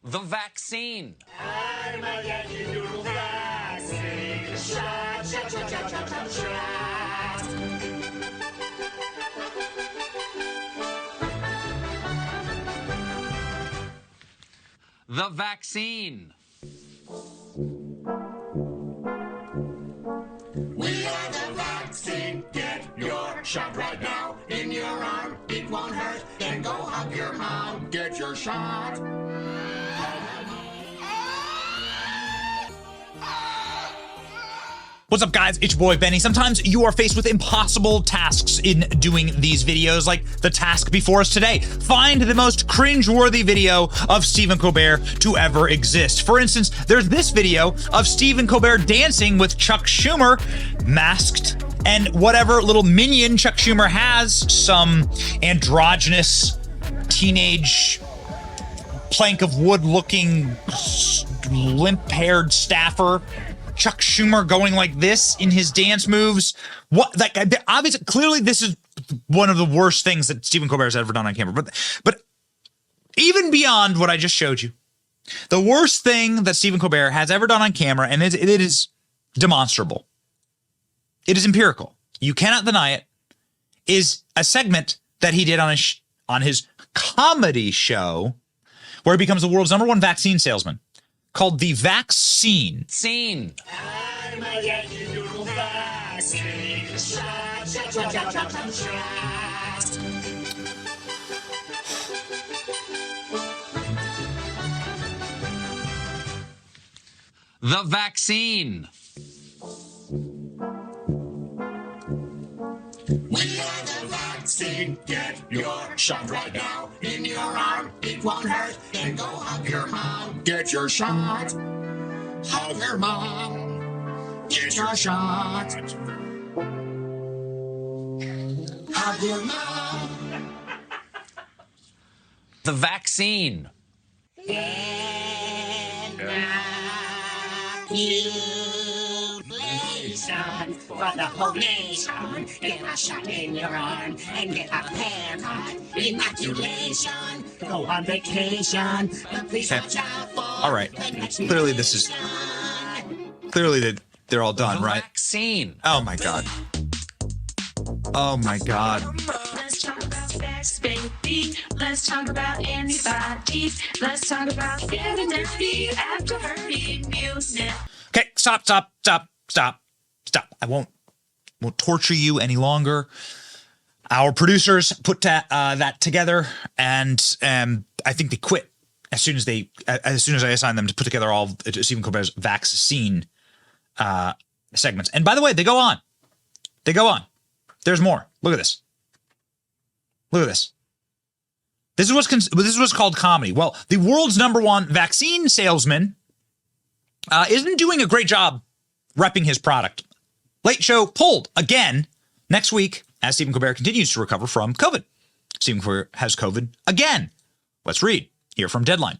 The vaccine. I'm a Yankee Doodle vaccine shot, shot, shot, shot, shot, shot, shot. The vaccine. We are the vaccine. Get your shot right now in your arm. It won't hurt. Then go hug your mom. Get your shot. What's up, guys? It's your boy Benny. Sometimes you are faced with impossible tasks in doing these videos, like the task before us today. Find the most cringe-worthy video of Stephen Colbert to ever exist. For instance, there's this video of Stephen Colbert dancing with Chuck Schumer, masked, and whatever little minion Chuck Schumer has, some androgynous teenage plank of wood-looking limp-haired staffer. Chuck Schumer going like this in his dance moves. What? Like, obviously, clearly, this is one of the worst things that Stephen Colbert has ever done on camera. But even beyond what I just showed you, the worst thing that Stephen Colbert has ever done on camera, and it is demonstrable, it is empirical, you cannot deny it, is a segment that he did on his comedy show, where he becomes the world's #1 vaccine salesman, called The Vaccine. I'm a Yankee Doodle vaccine shot, shot, shot, shot, shot, shot, shot. The vaccine. We are the vaccine. Get your shot right now in your arm. It won't hurt. Then go hug your mom. Get your shot. Hug your mom. Get your shot. Hug your mom. The vaccine. For the whole nation, get a shot in your arm and get a haircut. Inoculation, go on vacation, but please watch out for. All right. Clearly, this is that they're all done, The right? vaccine. Oh my god. Oh my god. Let's talk about sex, baby. Let's talk about antibodies. Let's talk about getting dirty after hurting music. Okay, stop. I won't torture you any longer. Our producers put that together, and I think they quit as soon as I assigned them to put together all of Stephen Colbert's vaccine segments. And by the way, they go on. There's more. Look at this. This is what's called comedy. Well, the world's #1 vaccine salesman isn't doing a great job repping his product. Late Show pulled again next week as Stephen Colbert continues to recover from COVID. Stephen Colbert has COVID again. Let's read here from Deadline.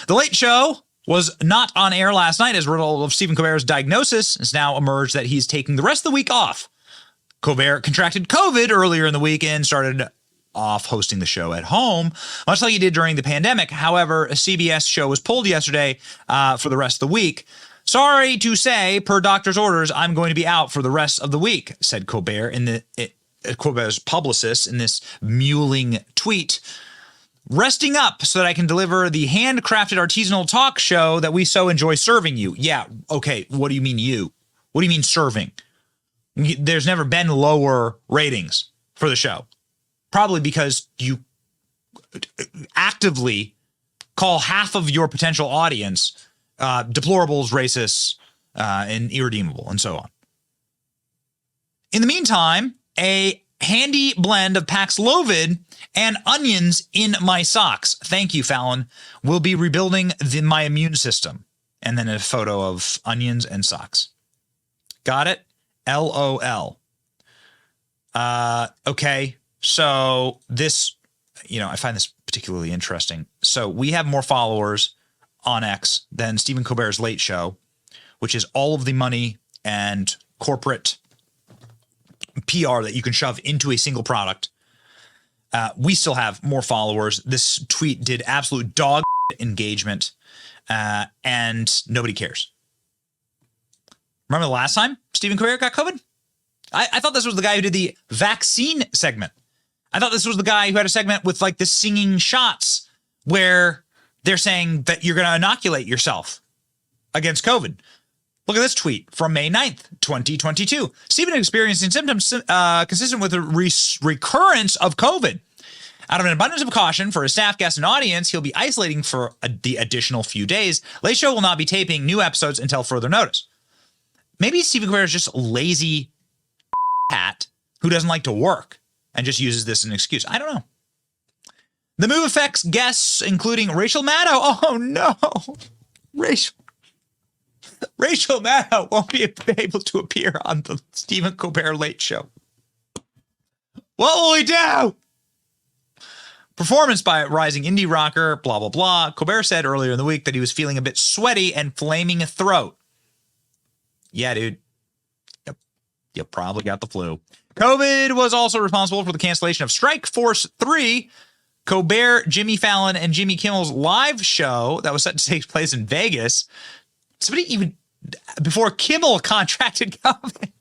The Late Show was not on air last night as a result of Stephen Colbert's diagnosis. It's now emerged that he's taking the rest of the week off. Colbert contracted COVID earlier in the week and started off hosting the show at home, much like he did during the pandemic. However, a CBS show was pulled yesterday for the rest of the week. Sorry to say, per doctor's orders, I'm going to be out for the rest of the week, said Colbert Colbert's publicist in this mewling tweet. Resting up so that I can deliver the handcrafted artisanal talk show that we so enjoy serving you. Yeah, okay, what do you mean you? What do you mean serving? There's never been lower ratings for the show. Probably because you actively call half of your potential audience deplorables, racists, and irredeemable, and so on. In the meantime, a handy blend of Paxlovid and onions in my socks. Thank you, Fallon. Will be rebuilding my immune system. And then a photo of onions and socks. Got it? LOL. Okay. So this, I find this particularly interesting. So we have more followers on X than Stephen Colbert's Late Show, which is all of the money and corporate PR that you can shove into a single product. We still have more followers. This tweet did absolute dog engagement, and nobody cares. Remember the last time Stephen Colbert got COVID? I thought this was the guy who did the vaccine segment. I thought this was the guy who had a segment with like the singing shots where they're saying that you're going to inoculate yourself against COVID. Look at this tweet from May 9th, 2022. Stephen experiencing symptoms consistent with a recurrence of COVID. Out of an abundance of caution for his staff, guests, and audience, he'll be isolating for the additional few days. Late Show will not be taping new episodes until further notice. Maybe Stephen Colbert is just a lazy hat who doesn't like to work and just uses this as an excuse. I don't know. The move affects guests, including Rachel Maddow. Oh, no. Rachel Maddow won't be able to appear on the Stephen Colbert Late Show. What will we do? Performance by rising indie rocker, blah, blah, blah. Colbert said earlier in the week that he was feeling a bit sweaty and flaming throat. Yeah, dude. Yep. You probably got the flu. COVID was also responsible for the cancellation of Strike Force 3, Colbert, Jimmy Fallon, and Jimmy Kimmel's live show that was set to take place in Vegas. Somebody even before Kimmel contracted COVID.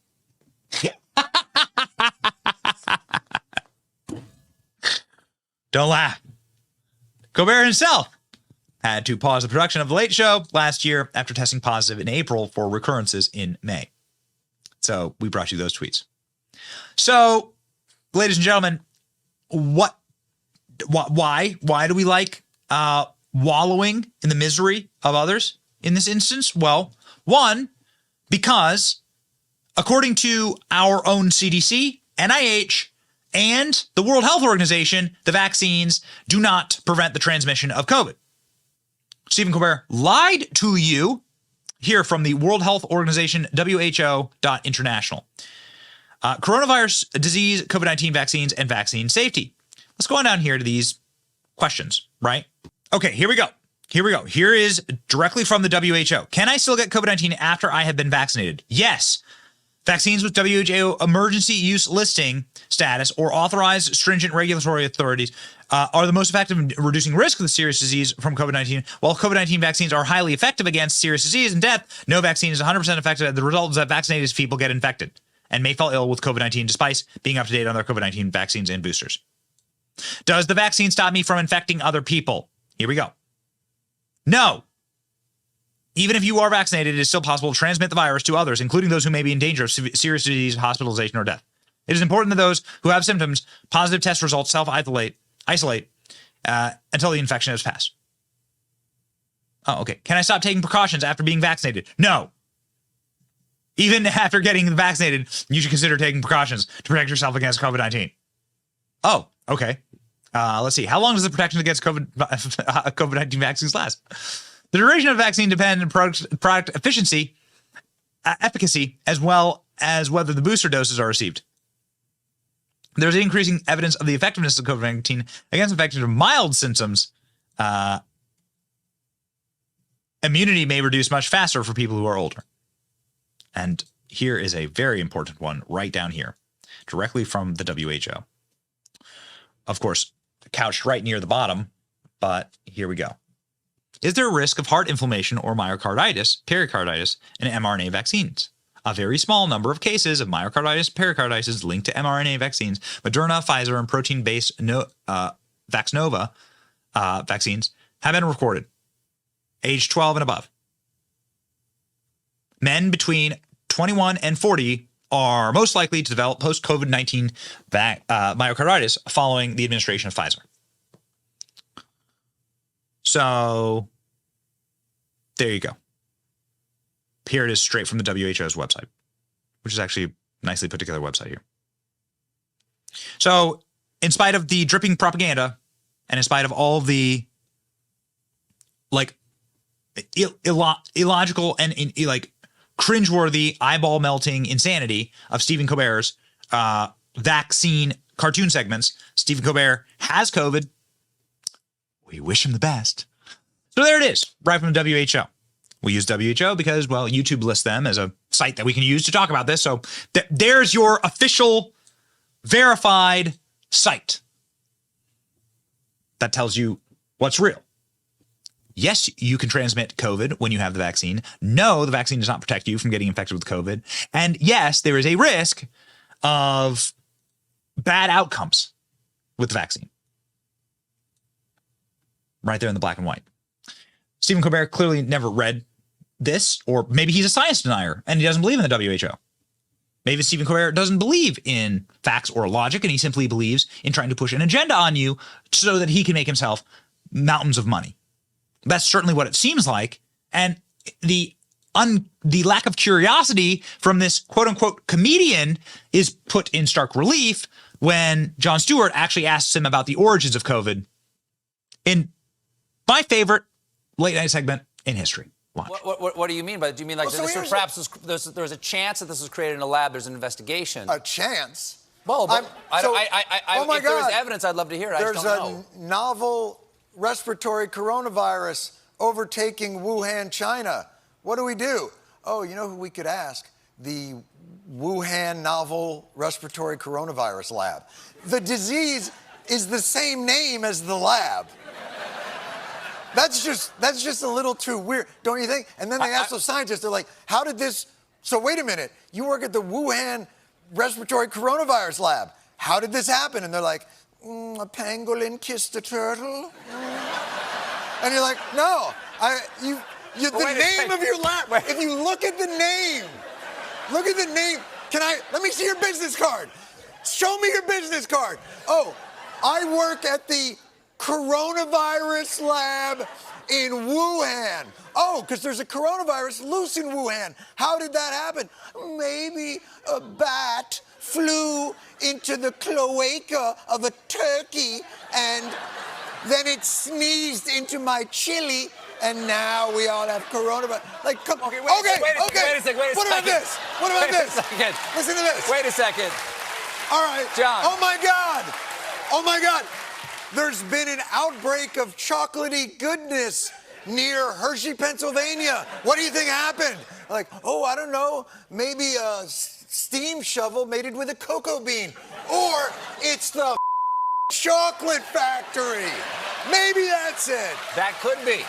Don't laugh. Colbert himself had to pause the production of The Late Show last year after testing positive in April for recurrences in May. So we brought you those tweets. So, ladies and gentlemen, why do we like wallowing in the misery of others in this instance? Well, one, because according to our own CDC, NIH, and the World Health Organization, the vaccines do not prevent the transmission of COVID. Stephen Colbert lied to you here from the World Health Organization, WHO.international. Coronavirus disease, COVID-19 vaccines, and vaccine safety. Let's go on down here to these questions, right? Okay, here we go. Here is directly from the WHO. Can I still get COVID-19 after I have been vaccinated? Yes. Vaccines with WHO emergency use listing status or authorized stringent regulatory authorities are the most effective in reducing risk of the serious disease from COVID-19. While COVID-19 vaccines are highly effective against serious disease and death, no vaccine is 100% effective. The result is that vaccinated people get infected and may fall ill with COVID-19 despite being up to date on their COVID-19 vaccines and boosters. Does the vaccine stop me from infecting other people? Here we go. No. Even if you are vaccinated, it is still possible to transmit the virus to others, including those who may be in danger of serious disease, hospitalization, or death. It is important that those who have symptoms, positive test results, self-isolate until the infection has passed. Oh, okay. Can I stop taking precautions after being vaccinated? No. Even after getting vaccinated, you should consider taking precautions to protect yourself against COVID-19. Oh, okay. Let's see. How long does the protection against COVID-19 vaccines last? The duration of vaccine depends on product efficiency, efficacy, as well as whether the booster doses are received. There's increasing evidence of the effectiveness of COVID-19 against infections with mild symptoms. Immunity may reduce much faster for people who are older. And here is a very important one right down here, directly from the WHO. Of course, couched right near the bottom, but here we go. Is there a risk of heart inflammation or myocarditis, pericarditis, in mRNA vaccines? A very small number of cases of myocarditis and pericarditis is linked to mRNA vaccines. Moderna, Pfizer, and protein-based Vaxnova vaccines have been recorded. Age 12 and above. Men between 21 and 40 are most likely to develop post-COVID-19 myocarditis following the administration of Pfizer. So there you go. Here it is straight from the WHO's website, which is actually a nicely put together website here. So in spite of the dripping propaganda and in spite of all the like illogical and like cringeworthy eyeball melting insanity of Stephen Colbert's vaccine cartoon segments, Stephen Colbert has COVID. We wish him the best. So there it is, right from the WHO. We use WHO because, well, YouTube lists them as a site that we can use to talk about this. So there's your official verified site that tells you what's real. yes, you can transmit COVID when you have the vaccine. No, the vaccine does not protect you from getting infected with COVID. And yes, there is a risk of bad outcomes with the vaccine. Right there in the black and white. Stephen Colbert clearly never read this, or maybe he's a science denier and he doesn't believe in the WHO. Maybe Stephen Colbert doesn't believe in facts or logic, and he simply believes in trying to push an agenda on you so that he can make himself mountains of money. That's certainly what it seems like. And the lack of curiosity from this quote unquote comedian is put in stark relief when Jon Stewart actually asks him about the origins of COVID in my favorite late night segment in history. Watch. What do you mean by that? Do you mean like perhaps there's a chance that this was created in a lab? There's an investigation. A chance? Well, but oh my if there was God. evidence, I'd love to hear it. There's I just don't know. a novel respiratory coronavirus overtaking Wuhan, China. What do we do? Oh, you know who we could ask? The Wuhan novel respiratory coronavirus lab. The disease is the same name as the lab. That's just a little too weird, don't you think? And then they ask those scientists, they're like, how did this, so wait a minute, you work at the Wuhan respiratory coronavirus lab. How did this happen? And they're like, a pangolin kissed a turtle. And you're like, no, the name of your lab, if you look at the name, let me see your business card. Show me your business card. Oh, I work at the coronavirus lab in Wuhan. Oh, because there's a coronavirus loose in Wuhan. How did that happen? Maybe a bat flew into the cloaca of a turkey and then it sneezed into my chili and now we all have coronavirus. Like, come on. Okay, wait a second. What about this? Listen to this. Wait a second. All right. John. Oh my God. There's been an outbreak of chocolatey goodness near Hershey, Pennsylvania. What do you think happened? Like, oh, I don't know. Maybe a steam shovel mated with a cocoa bean. Or it's the chocolate factory. Maybe that's it. That could be.